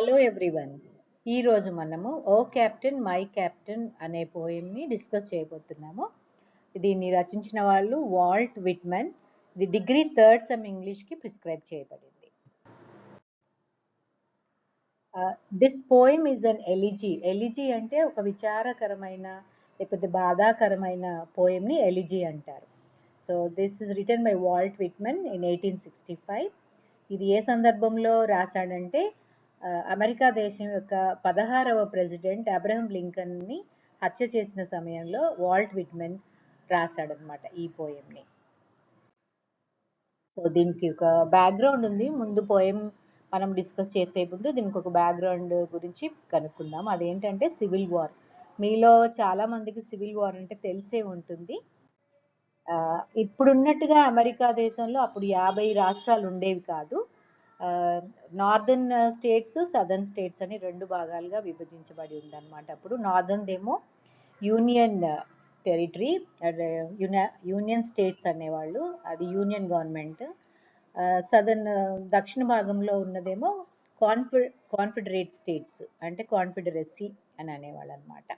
Hello everyone. ఈరోజు మనము ఓ captain my captain అనే పోయంని డిస్కస్ చేయబోతున్నాము. దీన్ని రచించిన వాళ్ళు వాల్ట్ విట్మన్. ఇది డిగ్రీ థర్డ్ సెమ్ ఇంగ్లీష్కి ప్రిస్క్రైబ్ చేయబడింది. This poem is an elegy. Elegy అంటే ఒక విచారకరమైన లేకపోతే బాధాకరమైన పోయంని ఎలిజీ అంటారు. So this is written by Walt Whitman in 1865. ఇది ఏ సందర్భంలో రాశాడంటే అమెరికా దేశం యొక్క 16వ ప్రెసిడెంట్ అబ్రహం లింకన్ని హత్య చేసిన సమయంలో వాల్ట్ విట్మన్ రాశాడనమాట ఈ పోయంని. సో దీనికి ఒక బ్యాక్గ్రౌండ్ ఉంది. ముందు పోయం మనం డిస్కస్ చేసే ముందు దీనికి ఒక బ్యాక్గ్రౌండ్ గురించి కనుక్కుందాం. అదేంటంటే సివిల్ వార్. మీలో చాలా మందికి సివిల్ వార్ అంటే తెలిసే ఉంటుంది. ఇప్పుడున్నట్టుగా అమెరికా దేశంలో అప్పుడు 50 రాష్ట్రాలు ఉండేవి కాదు. నార్దర్న్ స్టేట్స్, సదర్న్ స్టేట్స్ అని 2 భాగాలుగా విభజించబడి ఉందన్నమాట. అప్పుడు నార్దర్న్ ఏమో యూనియన్ టెరిటరీ, యూనియన్ స్టేట్స్ అనేవాళ్ళు, అది యూనియన్ గవర్నమెంట్. సదర్న్ దక్షిణ భాగంలో ఉన్నదేమో కాన్ఫెడరేట్ స్టేట్స్, అంటే కాన్ఫెడరసీ అని అనేవాళ్ళు అనమాట.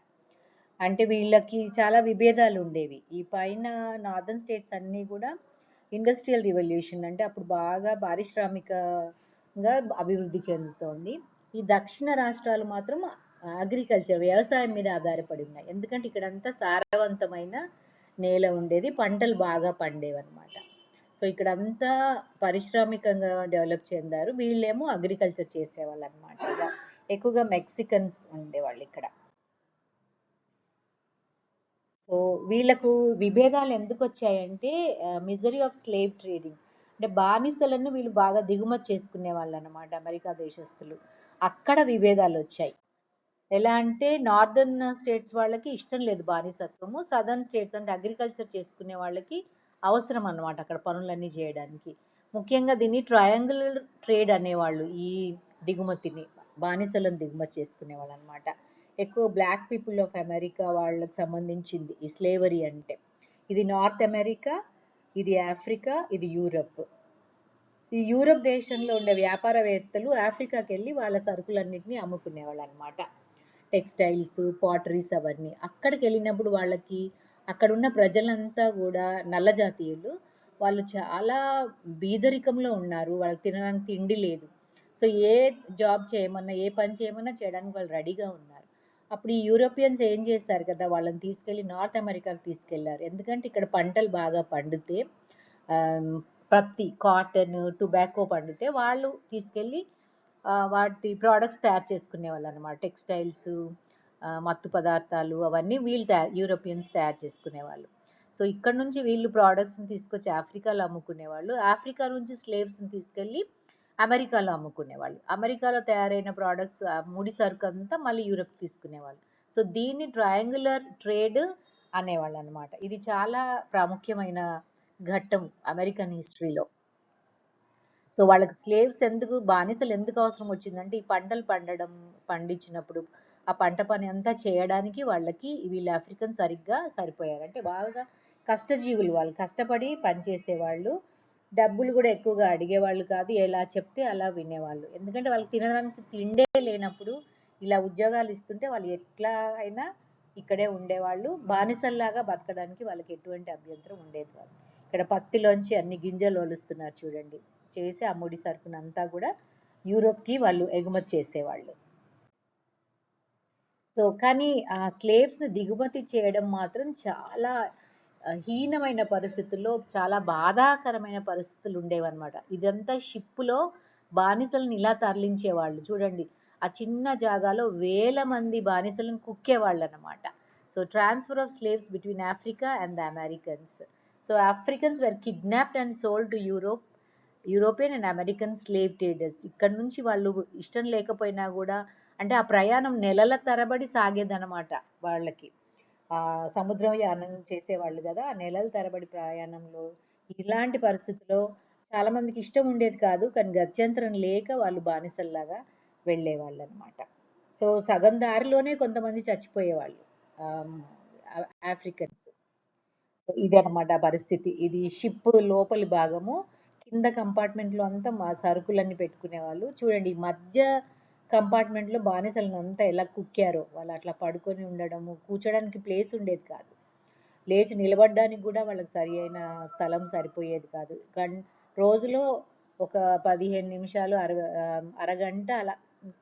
అంటే వీళ్ళకి చాలా విభేదాలు ఉండేవి. ఈ పైన నార్దర్న్ స్టేట్స్ అన్నీ కూడా ఇండస్ట్రియల్ రివల్యూషన్, అంటే అప్పుడు బాగా పారిశ్రామికంగా అభివృద్ధి చెందుతోంది. ఈ దక్షిణ రాష్ట్రాలు మాత్రం అగ్రికల్చర్, వ్యవసాయం మీద ఆధారపడి ఉన్నాయి. ఎందుకంటే ఇక్కడంతా సారవంతమైన నేల ఉండేది, పంటలు బాగా పండేవన్నమాట. సో ఇక్కడంతా పారిశ్రామికంగా డెవలప్ చెందారు. వీళ్ళేమో అగ్రికల్చర్ చేసేవాళ్ళు అనమాట. ఎక్కువగా మెక్సికన్స్ ఉండేవాళ్ళు ఇక్కడ. సో వీళ్ళకు విభేదాలు ఎందుకు వచ్చాయంటే మిజరీ ఆఫ్ స్లేవ్ ట్రేడింగ్, అంటే బానిసలను వీళ్ళు బాగా దిగుమతి చేసుకునే వాళ్ళు అనమాట అమెరికా దేశస్తులు. అక్కడ విభేదాలు వచ్చాయి. ఎలా అంటే నార్దర్న్ స్టేట్స్ వాళ్ళకి ఇష్టం లేదు బానిసత్వము, సదర్న్ స్టేట్స్ అంటే అగ్రికల్చర్ చేసుకునే వాళ్ళకి అవసరం అన్నమాట అక్కడ పనులన్నీ చేయడానికి. ముఖ్యంగా దీన్ని ట్రయాంగులర్ ట్రేడ్ అనేవాళ్ళు, ఈ దిగుమతిని, బానిసలను దిగుమతి చేసుకునే వాళ్ళు అనమాట. ఎక్కువ బ్లాక్ పీపుల్ ఆఫ్ అమెరికా వాళ్ళకి సంబంధించింది ఈ స్లేవరీ అంటే. ఇది నార్త్ అమెరికా, ఇది ఆఫ్రికా, ఇది యూరప్. ఈ యూరప్ దేశంలో ఉండే వ్యాపారవేత్తలు ఆఫ్రికాకి వెళ్ళి వాళ్ళ సరుకులన్నింటినీ అమ్ముకునేవాళ్ళు అనమాట. టెక్స్టైల్స్, పాటరీస్ అవన్నీ. అక్కడికి వెళ్ళినప్పుడు వాళ్ళకి అక్కడున్న ప్రజలంతా కూడా నల్ల జాతీయులు, వాళ్ళు చాలా బీదరికంలో ఉన్నారు, వాళ్ళకి తినడానికి తిండి లేదు. సో ఏ జాబ్ చేయమన్నా, ఏ పని చేయమన్నా చేయడానికి వాళ్ళు రెడీగా ఉన్నారు. అప్పుడు ఈ యూరోపియన్స్ ఏం చేస్తారు కదా, వాళ్ళని తీసుకెళ్ళి నార్త్ అమెరికాకి తీసుకెళ్లారు. ఎందుకంటే ఇక్కడ పంటలు బాగా పండితే, పత్తి, కాటన్, టొబాకో పండితే వాళ్ళు తీసుకెళ్ళి వాటి ప్రోడక్ట్స్ తయారు చేసుకునే వాళ్ళు అనమాట. టెక్స్టైల్స్, మత్తు పదార్థాలు అవన్నీ వీళ్ళు యూరోపియన్స్ తయారు చేసుకునేవాళ్ళు. సో ఇక్కడ నుంచి వీళ్ళు ప్రోడక్ట్స్ని తీసుకొచ్చి ఆఫ్రికాలో అమ్ముకునేవాళ్ళు. ఆఫ్రికా నుంచి స్లేవ్స్ని తీసుకెళ్ళి అమెరికాలో అమ్ముకునేవాళ్ళు. అమెరికాలో తయారైన ప్రోడక్ట్స్, ముడి సరుకు అంతా మళ్ళీ యూరప్ తీసుకునేవాళ్ళు. సో దీన్ని ట్రయాంగులర్ ట్రేడ్ అనేవాళ్ళు అనమాట. ఇది చాలా ప్రాముఖ్యమైన ఘట్టం అమెరికన్ హిస్టరీలో. సో వాళ్ళకి స్లేవ్స్ ఎందుకు, బానిసలు ఎందుకు అవసరం వచ్చిందంటే ఈ పంటలు పండించినప్పుడు ఆ పంట పని అంతా చేయడానికి వాళ్ళకి వీళ్ళు ఆఫ్రికన్ సరిగ్గా సరిపోయారు. అంటే బాగా కష్టజీవులు, వాళ్ళు కష్టపడి పనిచేసేవాళ్ళు. డబ్బులు కూడా ఎక్కువగా అడిగేవాళ్ళు కాదు, ఎలా చెప్తే అలా వినేవాళ్ళు. ఎందుకంటే వాళ్ళకి తినడానికి తిండే లేనప్పుడు ఇలా ఉద్యోగాలు ఇస్తుంటే వాళ్ళు ఎట్లా అయినా ఇక్కడే ఉండేవాళ్ళు. బానిసల్లాగా బతకడానికి వాళ్ళకి ఎటువంటి అభ్యంతరం ఉండేది కాదు. ఇక్కడ పత్తిలోంచి అన్ని గింజలు ఒలుస్తున్నారు చూడండి, చేసి ఆ ముడి సరుకునంతా కూడా యూరోప్కి వాళ్ళు ఎగుమతి చేసేవాళ్ళు. సో కానీ ఆ స్లేవ్స్ని దిగుమతి చేయడం మాత్రం చాలా హీనమైన పరిస్థితుల్లో, చాలా బాధాకరమైన పరిస్థితులు ఉండేవన్నమాట. ఇదంతా షిప్పులో బానిసలను ఇలా తరలించేవాళ్ళు చూడండి. ఆ చిన్న జాగాలో వేల మంది బానిసలను కుక్కేవాళ్ళు అనమాట. So transfer of slaves between Africa and the Americans. So Africans were kidnapped and sold to European and American slave traders. ఇక్కడ నుంచి వాళ్ళు ఇష్టం లేకపోయినా కూడా, అంటే ఆ ప్రయాణం నెలల తరబడి సాగేదన్నమాట వాళ్ళకి. సముద్రం యానం చేసేవాళ్ళు కదా, ఆ నెలల తరబడి ప్రయాణంలో ఇలాంటి పరిస్థితుల్లో చాలా మందికి ఇష్టం ఉండేది కాదు, కానీ గత్యంతరం లేక వాళ్ళు బానిసల్లాగా వెళ్ళేవాళ్ళు అనమాట. సో సగం దారిలోనే కొంతమంది చచ్చిపోయేవాళ్ళు ఆఫ్రికన్స్. ఇది అనమాట పరిస్థితి. ఇది షిప్ లోపలి భాగము, కింద కంపార్ట్మెంట్లో అంతా మా సరుకులన్నీ పెట్టుకునేవాళ్ళు. చూడండి మధ్య కంపార్ట్మెంట్లో బానిసలను అంతా ఎలా కుక్కారో, వాళ్ళు అట్లా పడుకొని ఉండడము, కూర్చోడానికి ప్లేస్ ఉండేది కాదు, లేచి నిలబడడానికి కూడా వాళ్ళకి సరి అయిన స్థలం సరిపోయేది కాదు. రోజులో ఒక 15 నిమిషాలు అరగంట అలా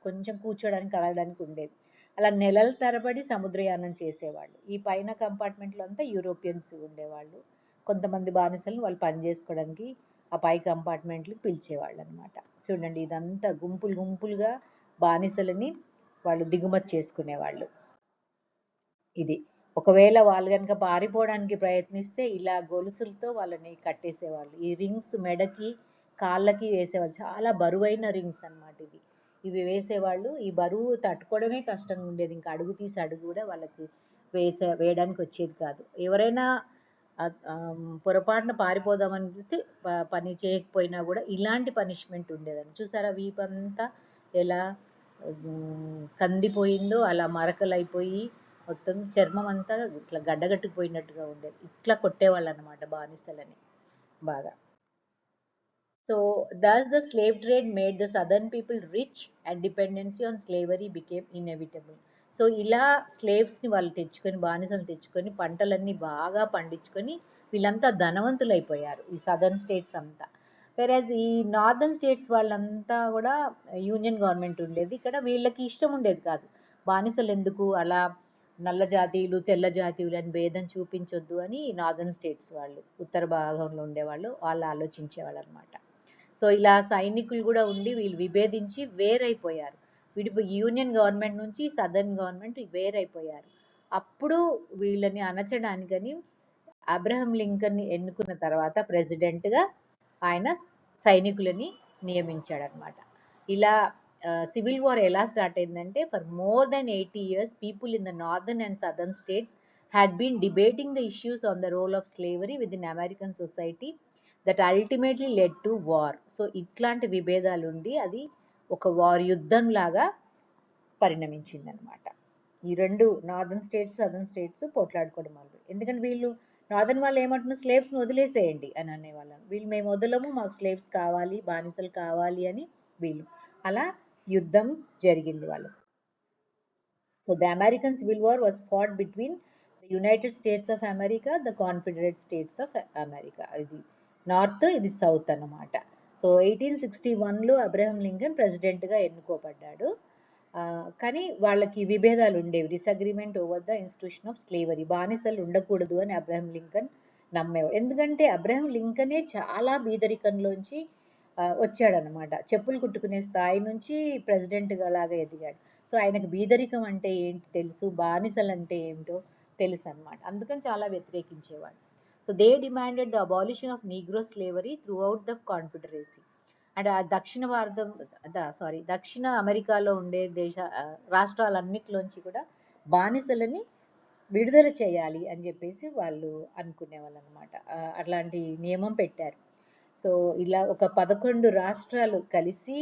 కొంచెం కూర్చోడానికి కలగడానికి ఉండేది. అలా నెలల తరబడి సముద్రయానం చేసేవాళ్ళు. ఈ పైన కంపార్ట్మెంట్లో అంతా యూరోపియన్స్ ఉండేవాళ్ళు. కొంతమంది బానిసలను వాళ్ళు పని చేసుకోవడానికి ఆ పై కంపార్ట్మెంట్లకు పిలిచేవాళ్ళు అనమాట. చూడండి, ఇదంతా గుంపులు గుంపులుగా బానిసలని వాళ్ళు దిగుమతి చేసుకునేవాళ్ళు. ఇది ఒకవేళ వాళ్ళు కనుక పారిపోవడానికి ప్రయత్నిస్తే ఇలా గొలుసులతో వాళ్ళని కట్టేసేవాళ్ళు. ఈ రింగ్స్ మెడకి కాళ్ళకి వేసేవాళ్ళు, చాలా బరువైన రింగ్స్ అన్నమాట ఇవి. ఇవి వేసేవాళ్ళు. ఈ బరువు తట్టుకోవడమే కష్టంగా ఉండేది, ఇంకా అడుగు తీసి అడుగు కూడా వాళ్ళకి వేయడానికి వచ్చేది కాదు. ఎవరైనా పొరపాటున పారిపోదామనిపిస్తే పని చేయకపోయినా కూడా ఇలాంటి పనిష్మెంట్ ఉండేదని. చూసారా వీపంతా ఎలా కందిపోయిందో, అలా మరకలైపోయి మొత్తం చర్మం అంతా ఇట్లా గడ్డగట్టుకుపోయినట్టుగా ఉండేది. ఇట్లా కొట్టేవాళ్ళు అనమాట బానిసలని బాగా. So thus the slave trade made the southern people rich and dependency on slavery became inevitable. So ఇలా స్లేవ్స్ని వాళ్ళు తెచ్చుకొని, బానిసలు తెచ్చుకొని పంటలన్నీ బాగా పండించుకొని వీళ్ళంతా ధనవంతులైపోయారు, ఈ సదర్న్ స్టేట్స్ అంతా. వెరాజ్ ఈ నార్దర్న్ స్టేట్స్ వాళ్ళంతా కూడా యూనియన్ గవర్నమెంట్ ఉండేది. ఇక్కడ వీళ్ళకి ఇష్టం ఉండేది కాదు, బానిసలు ఎందుకు అలా నల్ల జాతీయులు తెల్ల జాతీయులు అని భేదం చూపించొద్దు అని నార్దర్న్ స్టేట్స్ వాళ్ళు, ఉత్తర భాగంలో ఉండేవాళ్ళు, వాళ్ళు ఆలోచించేవాళ్ళు అనమాట. సో ఇలా సైనికులు కూడా ఉండి వీళ్ళు విభేదించి వేరైపోయారు. యూనియన్ గవర్నమెంట్ నుంచి సదర్న్ గవర్నమెంట్ వేరైపోయారు. అప్పుడు వీళ్ళని అణచడానికని అబ్రహం లింకన్ని ఎన్నుకున్న తర్వాత ప్రెసిడెంట్గా ఆయన సైనికులని నియమించాడనమాట. ఇలా సివిల్ వార్ ఎలా స్టార్ట్ అయిందంటే, for more than 80 years people in the northern and southern states had been debating the issues on the role of slavery within American society that ultimately led to war. So ఇట్లాంటి విభేదాలు ఉండి అది ఒక war యుద్ధం లాగా పరిణమించింది అనమాట. ఈ రెండు నార్దర్న్ స్టేట్స్ సదర్న్ స్టేట్స్ పోట్లాడుకోవడం వల్ల. ఎందుకంటే వీళ్ళు నార్దర్న్ వాళ్ళు ఏమంటున్నారు, స్లేవ్స్ని వదిలేసేయండి అని అనేవాళ్ళం. వీళ్ళు మేము వదలము, మాకు స్లేవ్స్ కావాలి, బానిసలు కావాలి అని వీళ్ళు. అలా యుద్ధం జరిగింది వాళ్ళకి. So the American Civil War was fought between the United States of America, the Confederate States of America. ఇది నార్త్, ఇది సౌత్ అన్నమాట. సో 1861లో అబ్రహం లింకన్ ప్రెసిడెంట్గా ఎన్నుకోబడ్డాడు. కానీ వాళ్ళకి విభేదాలు ఉండేవి, disagreement over the institution of slavery. బానిసలు ఉండకూడదు అని అబ్రహం లింకన్ నమ్మేవాడు. ఎందుకంటే అబ్రహం లింకనే చాలా బీదరికంలోంచి వచ్చాడనమాట. చెప్పులు కుట్టుకునే స్థాయి నుంచి ప్రెసిడెంట్గా లాగా ఎదిగాడు. సో ఆయనకు బీదరికం అంటే ఏంటి తెలుసు, బానిసలు అంటే ఏమిటో తెలుసు అనమాట. అందుకని చాలా వ్యతిరేకించేవాడు. So they demanded the abolition of negro slavery through the confederacy. And ఆ దక్షిణ అమెరికాలో ఉండే రాష్ట్రాలన్నిటిలోంచి కూడా బానిసలని విడుదల చేయాలి అని చెప్పేసి వాళ్ళు అనుకునేవాళ్ళు అనమాట. అట్లాంటి నియమం పెట్టారు. సో ఇలా ఒక 11 రాష్ట్రాలు కలిసి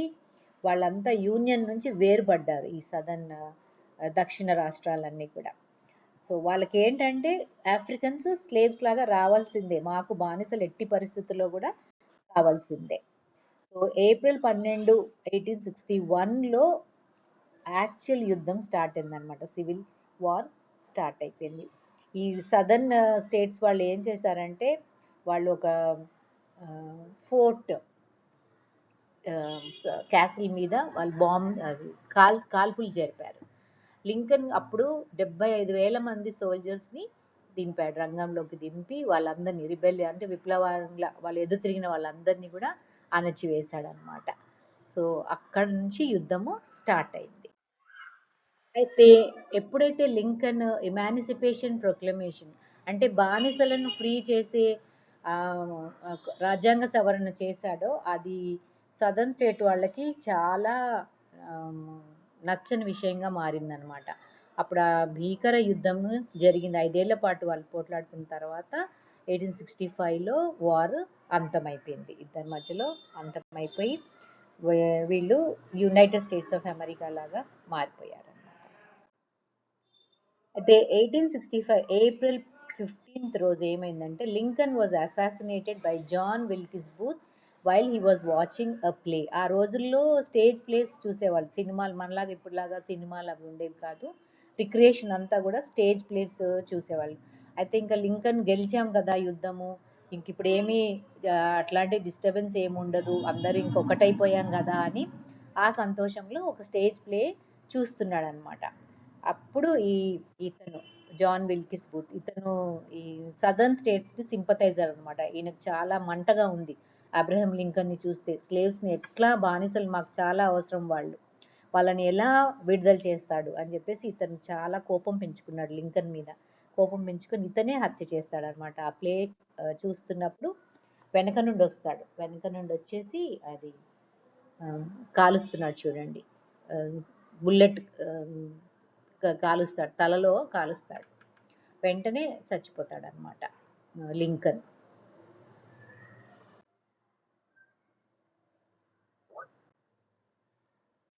వాళ్ళంతా యూనియన్ నుంచి వేరుపడ్డారు, ఈ దక్షిణ రాష్ట్రాలన్నీ కూడా. సో వాళ్ళకి ఏంటంటే ఆఫ్రికన్స్ స్లేవ్స్ లాగా రావాల్సిందే, మాకు బానిసలు ఎట్టి పరిస్థితుల్లో కూడా కావాల్సిందే. సో ఏప్రిల్ 12, 1861లో యాక్చువల్ యుద్ధం స్టార్ట్ అయిందనమాట. సివిల్ వార్ స్టార్ట్ అయిపోయింది. ఈ సదర్న్ స్టేట్స్ వాళ్ళు ఏం చేశారంటే, వాళ్ళు ఒక ఫోర్ట్ క్యాసిల్ మీద వాళ్ళు కాల్పులు జరిపారు. లింకన్ అప్పుడు 75,000 మంది సోల్జర్స్ని దింపాడు, రంగంలోకి దింపి వాళ్ళందరినీ అంటే విప్లవంలా వాళ్ళు ఎదురు తిరిగిన వాళ్ళందరినీ కూడా అణచివేశాడు అనమాట. సో అక్కడి నుంచి యుద్ధము స్టార్ట్ అయింది. అయితే ఎప్పుడైతే లింకన్ ఎమాన్సిపేషన్ ప్రొక్లమేషన్ అంటే బానిసలను ఫ్రీ చేసే రాజ్యాంగ సవరణ చేశాడో, అది సదర్న్ స్టేట్ వాళ్ళకి చాలా నచ్చని విషయంగా మారిందనమాట. అప్పుడు ఆ భీకర యుద్ధం జరిగింది, 5 ఏళ్ల పాటు వాళ్ళు పోట్లాడుకున్న తర్వాత 1865లో వార్ అంతమైపోయింది, ఇద్దరి మధ్యలో అంతమైపోయి వీళ్ళు యునైటెడ్ స్టేట్స్ ఆఫ్ అమెరికా లాగా మారిపోయారు. అయితే 1865 ఏప్రిల్ 15th రోజు ఏమైందంటే, Lincoln was assassinated by John Wilkes Booth while he was watching a play. ఆ రోజుల్లో స్టేజ్ ప్లేస్ చూసేవాళ్ళు. సినిమాలు మనలాగా ఇప్పుడులాగా సినిమాలు అవి ఉండేవి కాదు. రిక్రియేషన్ అంతా కూడా స్టేజ్ ప్లేస్ చూసేవాళ్ళు. అయితే ఇంకా లింకన్ గెలిచాం కదా యుద్ధము, ఇంక ఇప్పుడు ఏమీ అట్లాంటి డిస్టర్బెన్స్ ఏమి ఉండదు, అందరూ ఇంకొకటైపోయాం కదా అని ఆ సంతోషంలో ఒక స్టేజ్ ప్లే చూస్తున్నాడు అనమాట. అప్పుడు ఇతను జాన్ విల్కిస్ బూత్, ఇతను ఈ సదర్న్ స్టేట్స్ కి సింపథైజర్ అనమాట. ఈయనకు చాలా మంటగా ఉంది అబ్రహం లింకన్ ని చూస్తే. స్లేవ్స్ ని ఎట్లా బానిసలు, మాకు చాలా అవసరం వాళ్ళు, వాళ్ళని ఎలా విడుదల చేస్తాడు అని చెప్పేసి ఇతను చాలా కోపం పెంచుకున్నాడు లింకన్ మీద. కోపం పెంచుకొని ఇతనే హత్య చేస్తాడు అనమాట. ఆ ప్లే చూస్తున్నప్పుడు వెనక నుండి వస్తాడు, వెనక నుండి వచ్చేసి అది కాలుస్తున్నాడు చూడండి, బుల్లెట్ కాలుస్తాడు, తలలో కాలుస్తాడు. వెంటనే చచ్చిపోతాడు అనమాట లింకన్.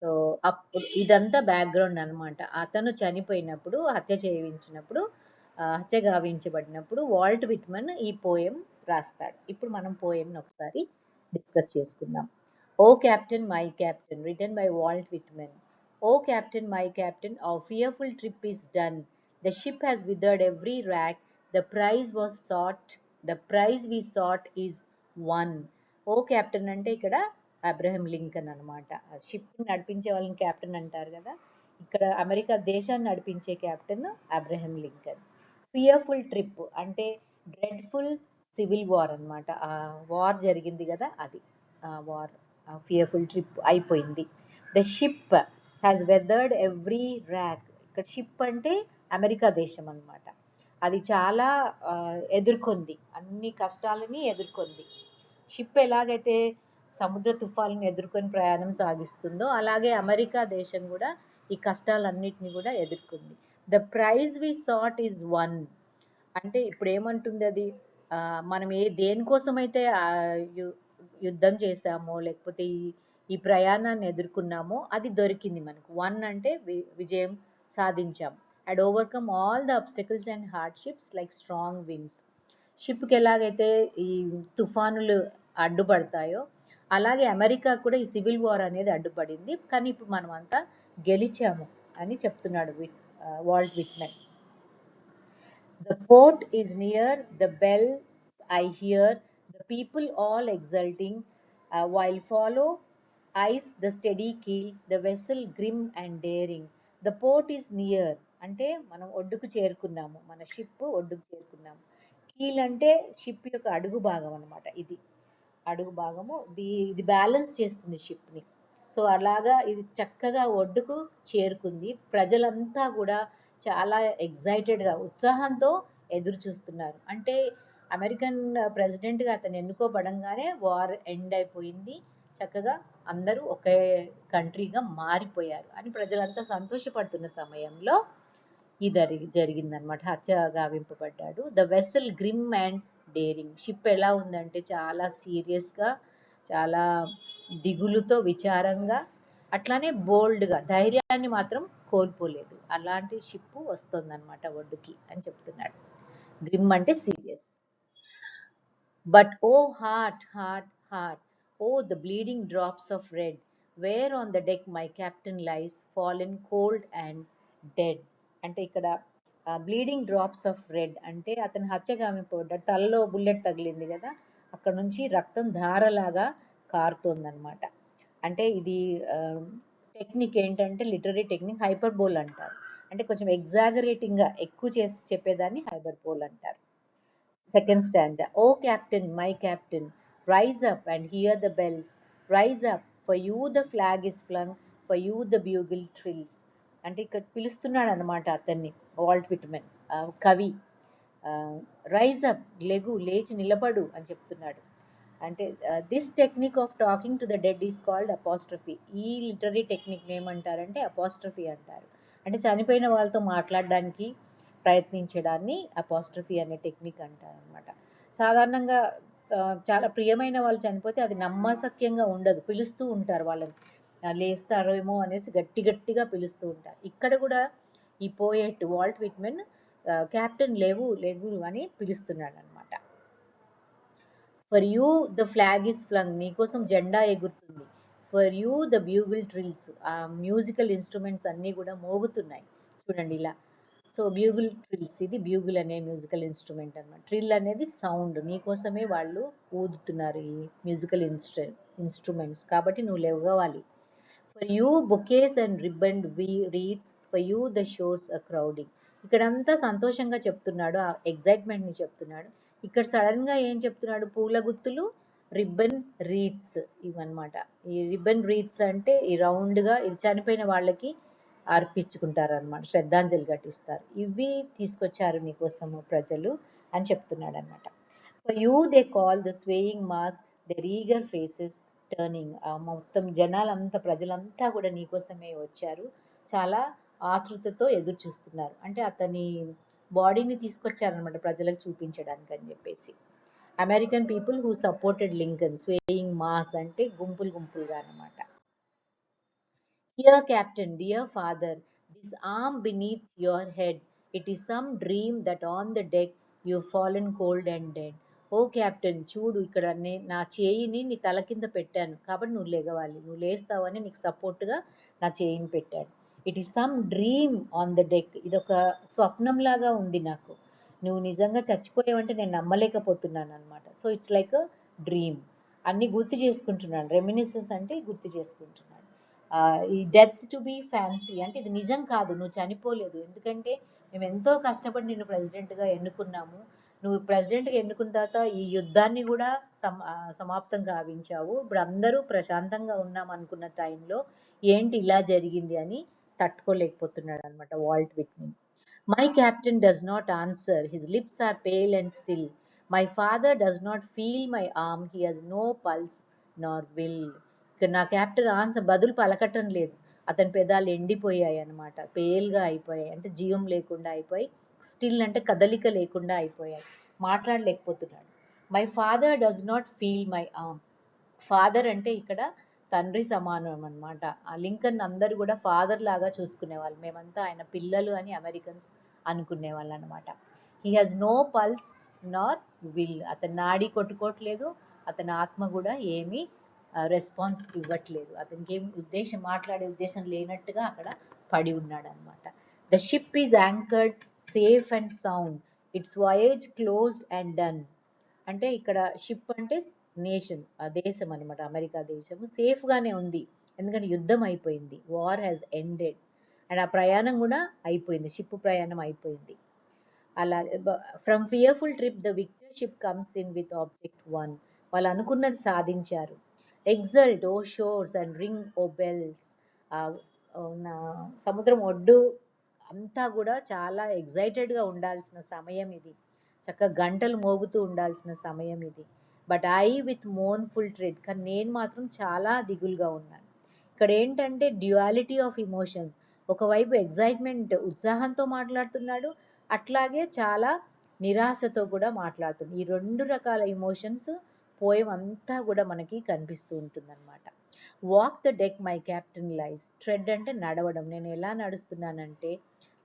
సో అప్పుడు ఇదంతా బ్యాక్గ్రౌండ్ అనమాట. అతను చనిపోయినప్పుడు, హత్య చేయించినప్పుడు, హత్య గావించబడినప్పుడు వాల్ట్ విట్మన్ ఈ పోయం రాస్తాడు. ఇప్పుడు మనం పోయంని ఒకసారి డిస్కస్ చేసుకుందాం. O captain my captain, written by Walt Whitman. O captain my captain, our fearful trip is done. The ship has withered every rack. The prize was sought. The prize we sought is won. O captain అంటే ఇక్కడ Abraham Lincoln అనమాట. Ship నడిపించే వాళ్ళని captain అంటారు కదా, ఇక్కడ America దేశాన్ని నడిపించే captain Abraham Lincoln. Fearful trip అంటే డ్రెడ్ఫుల్ సివిల్ వార్ అనమాట. ఆ వార్ జరిగింది కదా, అది ఆ వార్. ఫియర్ఫుల్ ట్రిప్ అయిపోయింది. The ship has weathered every rack. ఇక్కడ షిప్ అంటే అమెరికా దేశం అనమాట. అది చాలా ఎదుర్కొంది, అన్ని కష్టాలని ఎదుర్కొంది. షిప్ ఎలాగైతే సముద్ర తుఫాలను ఎదుర్కొని ప్రయాణం సాగిస్తుందో, అలాగే అమెరికా దేశం కూడా ఈ కష్టాలన్నిటిని కూడా ఎదుర్కొంది. The prize we sought is won. అంటే ఇప్పుడు ఏమంటుంది అది, మనం దేనికోసమైతే యుద్ధం చేసామో, లేకపోతే ఈ ప్రయాణాన్ని ఎదుర్కొన్నామో అది దొరికింది మనకు. వన్ అంటే విజయం సాధించాం. And overcome all the obstacles and hardships like strong winds. షిప్కి ఎలాగైతే ఈ తుఫానులు అడ్డుపడతాయో, అలాగే అమెరికా కూడా ఈ సివిల్ వార్ అనేది అడ్డుపడింది. కానీ ఇప్పుడు మనం అంతా గెలిచాము అని చెప్తున్నాడు Walt Whitman. The port is near, the bells I hear, the people all exulting, while follow ice the steady keel, the vessel grim and daring. The port is near అంటే మనం ఒడ్డుకు చేరుకున్నాము, మన షిప్ ఒడ్డుకు చేరుకున్నాము. కీల్ అంటే షిప్ యొక్క అడుగు భాగం అనమాట. ఇది అడుగు భాగము, ఇది బ్యాలెన్స్ చేస్తుంది షిప్ని. సో అలాగా ఇది చక్కగా ఒడ్డుకు చేరుకుంది. ప్రజలంతా కూడా చాలా ఎగ్జైటెడ్గా, ఉత్సాహంతో ఎదురు చూస్తున్నారు. అంటే అమెరికన్ ప్రెసిడెంట్గా అతను ఎన్నుకోబడంగానే వార్ ఎండ్ అయిపోయింది, చక్కగా అందరూ ఒకే కంట్రీగా మారిపోయారు అని ప్రజలంతా సంతోషపడుతున్న సమయంలో ఇది జరిగిందనమాట. హత్య గావింపబడ్డాడు. The vessel grim and daring. Ship ఎలా ఉందంటే చాలా సీరియస్గా, చాలా దిగులుతో, విచారంగా, అట్లానే బోల్డ్గా, ధైర్యాన్ని మాత్రం కోల్పోలేదు. అలాంటి షిప్ వస్తుందన్నమాట ఒడ్డుకి అని చెప్తున్నాడు. గ్రిమ్ అంటే serious. But oh heart, heart, heart, oh the bleeding drops of red, where on the deck my captain lies, fallen cold and dead. అంటే ఇక్కడ బ్లీడింగ్ డ్రాప్స్ ఆఫ్ రెడ్ అంటే అతను హత్యగామిపోయాడు, తలలో బుల్లెట్ తగిలింది కదా, అక్కడ నుంచి రక్తం ధారలాగా కారుతోందనమాట. అంటే ఇది టెక్నిక్ ఏంటంటే లిటరీ టెక్నిక్ హైపర్బోల్ అంటారు. అంటే కొంచెం ఎగ్జాగరేటింగ్గా ఎక్కువ చేసి చెప్పేదాన్ని హైపర్బోల్ అంటారు. Second stanza. O captain, my captain, rise up and hear the bells. Rise up, for you the flag is flung, for you the bugle trills. అంటే ఇక్కడ పిలుస్తున్నాడు అనమాట అతన్ని వాల్ట్ విట్మెన్, కవి. రైజ్ అప్, లెగు, లేచి నిలబడు అని చెప్తున్నాడు. అంటే this technique of talking to the dead is called apostrophe. ఈ లిటరీ టెక్నిక్ ఏమంటారంటే అపాస్ట్రఫీ అంటారు. అంటే చనిపోయిన వాళ్ళతో మాట్లాడడానికి ప్రయత్నించడాన్ని అపాస్ట్రఫీ అనే టెక్నిక్ అంటారు అనమాట. సాధారణంగా చాలా ప్రియమైన వాళ్ళు చనిపోతే అది నమ్మశక్యంగా ఉండదు, పిలుస్తూ ఉంటారు వాళ్ళని, లేస్తారేమో అనేసి గట్టి గట్టిగా పిలుస్తూ ఉంటారు. ఇక్కడ కూడా ఈ పోయెట్ వాల్ట్ విట్మెన్ క్యాప్టెన్ లేవు లేవు అని పిలుస్తున్నాడు అనమాట. For you the flag is flung, నీకోసం జెండా ఎగురుతుంది. For you the bugle trills, ఆ మ్యూజికల్ ఇన్స్ట్రుమెంట్స్ అన్నీ కూడా మోగుతున్నాయి. చూడండి ఇలా. సో బ్యూగుల్ ట్రిల్స్, ఇది బ్యూగుల్ అనే మ్యూజికల్ ఇన్స్ట్రుమెంట్ అనమాట. ట్రిల్ అనేది సౌండ్, నీకోసమే వాళ్ళు ఊదుతున్నారు ఈ మ్యూజికల్ ఇన్స్ట్రుమెంట్స్, కాబట్టి నువ్వు లేవవాలి. For you bouquets and ribbon wreaths, for you the షోస్ అ క్రౌడింగ్. ఇక్కడంతా సంతోషంగా చెప్తున్నాడు, ఆ ఎగ్జైట్మెంట్ ని చెప్తున్నాడు. ఇక్కడ సడన్ గా ఏం చెప్తున్నాడు, పూల గుత్తులు, రిబ్బన్ రీడ్స్ ఇవన్నమాట. ఈ రిబ్బన్ రీడ్స్ అంటే ఈ రౌండ్ గా ఇది చనిపోయిన వాళ్ళకి అర్పించుకుంటారు అనమాట, శ్రద్ధాంజలి ఘటిస్తారు. ఇవి తీసుకొచ్చారు నీకోసము ప్రజలు అని చెప్తున్నాడు అనమాట. For you they call the swaying mass, there eager faces turning. ఆ మొత్తం జనాలంతా, ప్రజలంతా కూడా నీకోసమే వచ్చారు, చాలా ఆతృతతో ఎదురు చూస్తున్నారు. అంటే అతని బాడీని తీసుకొచ్చారనమాట ప్రజలకు చూపించడానికి అని చెప్పేసి. American people who supported Lincoln, swaying mass అంటే గుంపులు గుంపులుగా అనమాట. Dear Captain, dear Father, this arm beneath your head, it is some dream that on the deck you've fallen cold and dead. O captain, చూడు ఇక్కడ నా చేయిని నీ తల కింద పెట్టాను, కాబట్టి నువ్వు లెగవాలి, నువ్వు లేస్తావని నీకు సపోర్ట్గా నా చేయిని పెట్టాను. It is some dream on the deck, ఇదొక స్వప్నంలాగా ఉంది నాకు, నువ్వు నిజంగా చచ్చిపోయావంటే నేను నమ్మలేకపోతున్నాను అనమాట. So it's like a dream, అన్ని గుర్తు చేసుకుంటున్నాను. రెమినిసెన్స్ అంటే గుర్తు చేసుకుంటున్నాను. ఈ డెత్ టు బి ఫ్యాన్సీ అంటే ఇది నిజం కాదు, నువ్వు చనిపోలేదు, ఎందుకంటే మేము ఎంతో కష్టపడి నిన్ను ప్రెసిడెంట్గా ఎన్నుకున్నాము, నువ్వు ప్రెసిడెంట్గా ఎన్నుకున్న తర్వాత ఈ యుద్ధాన్ని కూడా సమాప్తం గావించావు, ఇప్పుడు అందరూ ప్రశాంతంగా ఉన్నాం అనుకున్న టైంలో ఏంటి ఇలా జరిగింది అని తట్టుకోలేకపోతున్నాడు అనమాట Walt Whitman. My captain does not answer, his lips are pale and still, my father does not feel my arm, he has no pulse nor will. ఇక్కడ నా క్యాప్టెన్ ఆన్సర్ బదులు పలకటం లేదు, అతని పెదాలు ఎండిపోయాయి అనమాట, పేల్గా అయిపోయాయి అంటే జీవం లేకుండా అయిపోయి, స్టిల్ అంటే కదలిక లేకుండా అయిపోయాయి, మాట్లాడలేకపోతున్నాడు. My father does not feel my arm, father అంటే ఇక్కడ తండ్రి సమానం అనమాట. ఆ లింకన్ అందరూ కూడా ఫాదర్ లాగా చూసుకునేవాళ్ళు, మేమంతా ఆయన పిల్లలు అని అమెరికన్స్ అనుకునేవాళ్ళు అనమాట. He has no pulse nor will, అతని నాడి కొట్టుకోవట్లేదు, అతని ఆత్మ కూడా ఏమీ రెస్పాన్స్ ఇవ్వట్లేదు, అతనికి ఏం మాట్లాడే ఉద్దేశం లేనట్టుగా అక్కడ పడి ఉన్నాడు అనమాట. The ship is anchored safe and sound, its voyage closed and done. అంటే ఇక్కడ షిప్ అంటే నేషన్, ఆ దేశం అనమాట, అమెరికా దేశము సేఫ్ గానే ఉంది, ఎందుకంటే యుద్ధం అయిపోయింది, వార్ హ్యాస్ ఎండెడ్, అండ్ ఆ ప్రయాణం కూడా అయిపోయింది, షిప్ ప్రయాణం అయిపోయింది. అలా from fearful trip the victor ship comes in with object won, వాళ్ళు అనుకున్నది సాధించారు. Exult O shores and ring O bells, సముద్రం ఒడ్డు అంతా కూడా చాలా ఎగ్జైటెడ్గా ఉండాల్సిన సమయం ఇది, చక్కగా గంటలు మోగుతూ ఉండాల్సిన సమయం ఇది. బట్ ఐ విత్ మోన్ఫుల్ ట్రెడ్, కానీ నేను మాత్రం చాలా దిగులుగా ఉన్నాను. ఇక్కడ ఏంటంటే డ్యుయాలిటీ ఆఫ్ ఇమోషన్స్, ఒకవైపు ఎగ్జైట్మెంట్ ఉత్సాహంతో మాట్లాడుతున్నాడు, అట్లాగే చాలా నిరాశతో కూడా మాట్లాడుతుంది. ఈ రెండు రకాల ఇమోషన్స్ పోయం అంతా కూడా మనకి కనిపిస్తూ ఉంటుందన్నమాట. Walk the deck my captain lies, thread అంటే నడవడం, నేను ఎలా నడుస్తున్నానంటే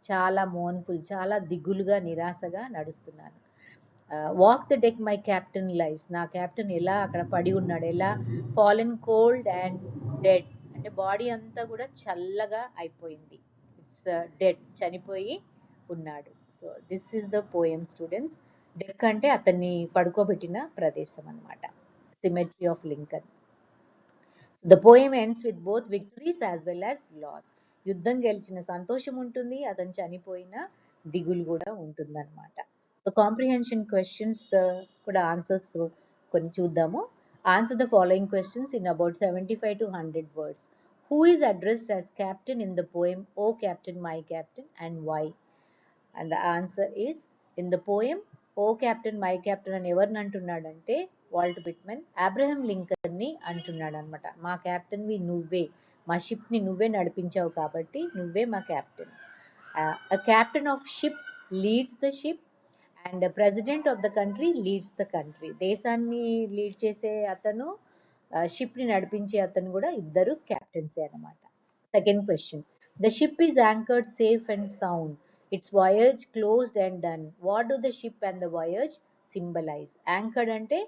చాలా మోన్ఫుల్, చాలా దిగులుగా నిరాశగా నడుస్తున్నాను. Walk the deck my captain lies, నా క్యాప్టెన్ ఎలా అక్కడ పడి ఉన్నాడు, ఎలా ఫాలెన్ కోల్డ్ అండ్ డెడ్ అంటే బాడీ అంతా కూడా చల్లగా అయిపోయింది, ఇట్స్ డెడ్ చనిపోయి ఉన్నాడు. So this is the poem students. Deck అంటే అతన్ని పడుకోబెట్టిన ప్రదేశం అనమాట, cemetery of Lincoln. The poem ends with both victories as well as loss, యుద్ధం గెలిచిన సంతోషం ఉంటుంది, అతను చనిపోయిన దిగులు కూడా ఉంటుంది అనమాట. సో కాంప్రిహెన్షన్ క్వశ్చన్స్ కూడా ఆన్సర్స్ కొన్ని చూద్దాము. Answer the following questions in about 75 to 100 words. Who is addressed as captain in the poem O Captain, My Captain, and why? And the answer is, in the poem O captain my captain అని ఎవరిని అంటున్నాడంటే Walt Whitman Abraham Lincoln ని అంటున్నాడు అనమాట. మా క్యాప్టెన్వి నువ్వే, మా ship ని నువ్వే నడిపించావు కాబట్టి నువ్వే మా captain. A captain of ship leads the ship and the president of the country leads the country. దేశాన్ని లీడ్ చేసే అతను, షిప్ ని నడిపించే అతను కూడా ఇద్దరు క్యాప్టెన్సే అనమాట. Second question, the ship is anchored safe and sound, its voyage closed and done, what do the ship and the voyage symbolize. Anchored అంటే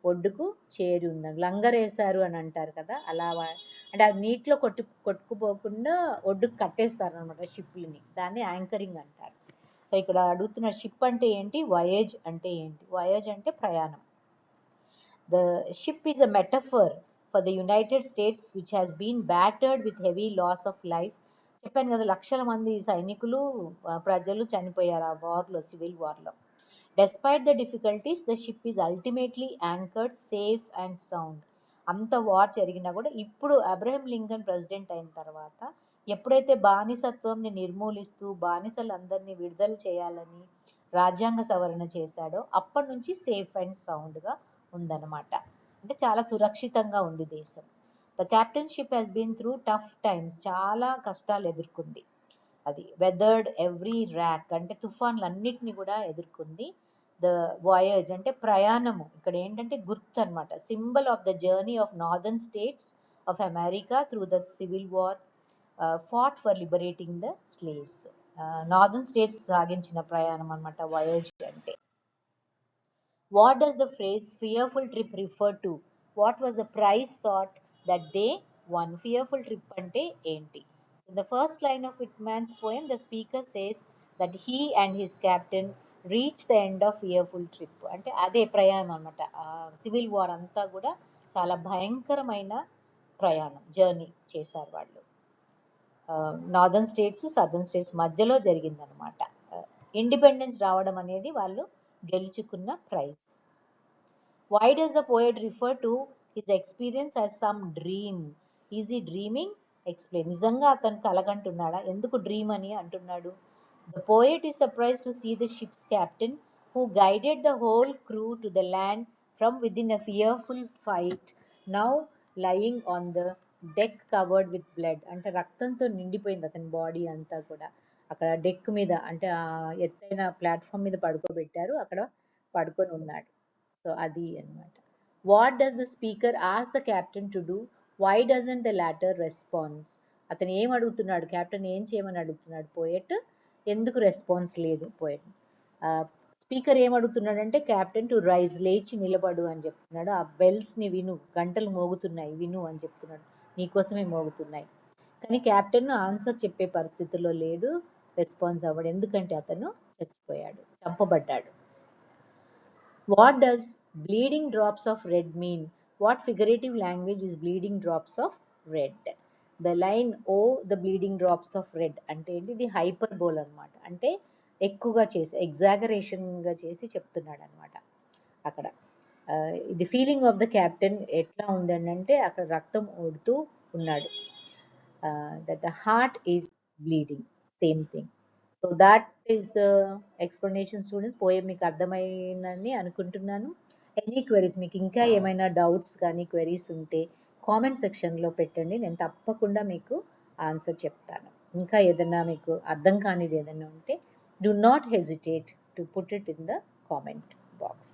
ఒడ్డుకు చేరి ఉందని, లంగరేశారు అని అంటారు కదా, అలా అంటే అది నీటిలో కొట్టుకుపోకుండా ఒడ్డుకు కట్టేస్తారు అనమాట షిప్లని, దాన్ని యాంకరింగ్ అంటారు. సో ఇక్కడ అడుగుతున్న షిప్ అంటే ఏంటి, వయేజ్ అంటే ఏంటి. వయేజ్ అంటే ప్రయాణం. The ship is a metaphor for the United States, which has been battered with heavy loss of life. చెప్పాను కదా, లక్షల మంది సైనికులు ప్రజలు చనిపోయారు ఆ వార్లో, civil వార్లో. Despite the difficulties, the ship is ultimately anchored safe and sound. అంత వార్ జరిగినా కూడా ఇప్పుడు అబ్రహం లింకన్ ప్రెసిడెంట్ అయిన తర్వాత ఎప్పుడైతే బానిసత్వంని నిర్మూలిస్తూ బానిసలందరినీ విడుదల చేయాలని రాజ్యాంగ సవరణ చేశాడో అప్పటి నుంచి సేఫ్ అండ్ సౌండ్గా ఉందన్నమాట. అంటే చాలా సురక్షితంగా ఉంది దేశం. The captain ship has been through tough times, చాలా కష్టాలు ఎదుర్కొంది అది. వెదర్డ్ ఎవ్రీ ర్యాక్ అంటే తుఫాన్లన్నిటిని కూడా ఎదుర్కొంది. ద వాయేజ్ అంటే ప్రయాణము, ఇక్కడ ఏంటంటే గుర్తు అనమాట, symbol of the journey of northern states of America through the civil war fought for liberating the slaves. Northern states సాగించిన ప్రయాణం అనమాట వాయేజ్ అంటే. What does the phrase fearful trip refer to? What was the prize sought that they won? Fearful trip ante enti? In the first line of Whitman's poem, the speaker says that he and his captain reached the end of fearful trip. అంటే అదే ప్రయాణం అనమాట. Civil war అంతా కూడా చాలా భయంకరమైన ప్రయాణం, journey చేశారు వాళ్ళు. నార్దర్న్ స్టేట్స్ సదర్న్ స్టేట్స్ మధ్యలో జరిగిందనమాట. ఇండిపెండెన్స్ రావడం అనేది వాళ్ళు గెలుచుకున్న praise. Why does the poet refer to his experience as some dream? Is he dreaming? Explain. నిజంగా అతను కలగంటున్నాడా, ఎందుకు డ్రీమ్ అని అంటున్నాడు? The poet is surprised to see the ship's captain, who guided the whole crew to the land from within a fearful fight, now lying on the deck covered with blood. అంటే రక్తంతో నిండిపోయింది అతని body అంతా కూడా. అక్కడ deck మీద అంటే ఆ ఎత్తైన ప్లాట్ఫామ్ మీద పడుకోబెట్టారు, అక్కడ పడుకొని ఉన్నాడు. సో అది అనమాట. What does the speaker ask the captain to do? Why doesn't the latter response? అతను ఏం అడుగుతున్నాడు, క్యాప్టెన్ ఏం చేయమని అడుగుతున్నాడు, పోయెట్ ఎందుకు రెస్పాన్స్ లేదు పోయెట్. స్పీకర్ ఏం అడుగుతున్నాడంటే క్యాప్టెన్ టు రైజ్, లేచి నిలబడు అని చెప్తున్నాడు. ఆ బెల్స్ని విను, గంటలు మోగుతున్నాయి విను అని చెప్తున్నాడు, నీకోసమే మోగుతున్నాయి. కానీ క్యాప్టెన్ ఆన్సర్ చెప్పే పరిస్థితిలో లేడు, రెస్పాన్స్ అవ్వడు, ఎందుకంటే అతను చచ్చిపోయాడు, చంపబడ్డాడు. What does bleeding drops of red mean? What figurative language is bleeding drops of red? The line oh the bleeding drops of red అంటే ఏంటి, ఇది హైపర్బోల్ అనమాట. అంటే ఎక్కువగా చేసి ఎగ్జాగరేషన్గా చేసి చెప్తున్నాడు అనమాట అక్కడ. ఇది ఫీలింగ్ ఆఫ్ ద క్యాప్టెన్ ఎట్లా ఉందని అంటే అక్కడ రక్తం ఓడుతూ ఉన్నాడు. That the heart is bleeding, same thing. So that is the explanation students. Poem మీకు అర్థమైందని అనుకుంటున్నాను. ఎనీ క్వెరీస్, మీకు ఇంకా ఏమైనా డౌట్స్ కానీ క్వెరీస్ ఉంటే కామెంట్ సెక్షన్లో పెట్టండి, నేను తప్పకుండా మీకు ఆన్సర్ చెప్తాను. ఇంకా ఏదైనా మీకు అర్థం కానిది ఏదైనా ఉంటే do not hesitate to put it in the comment box.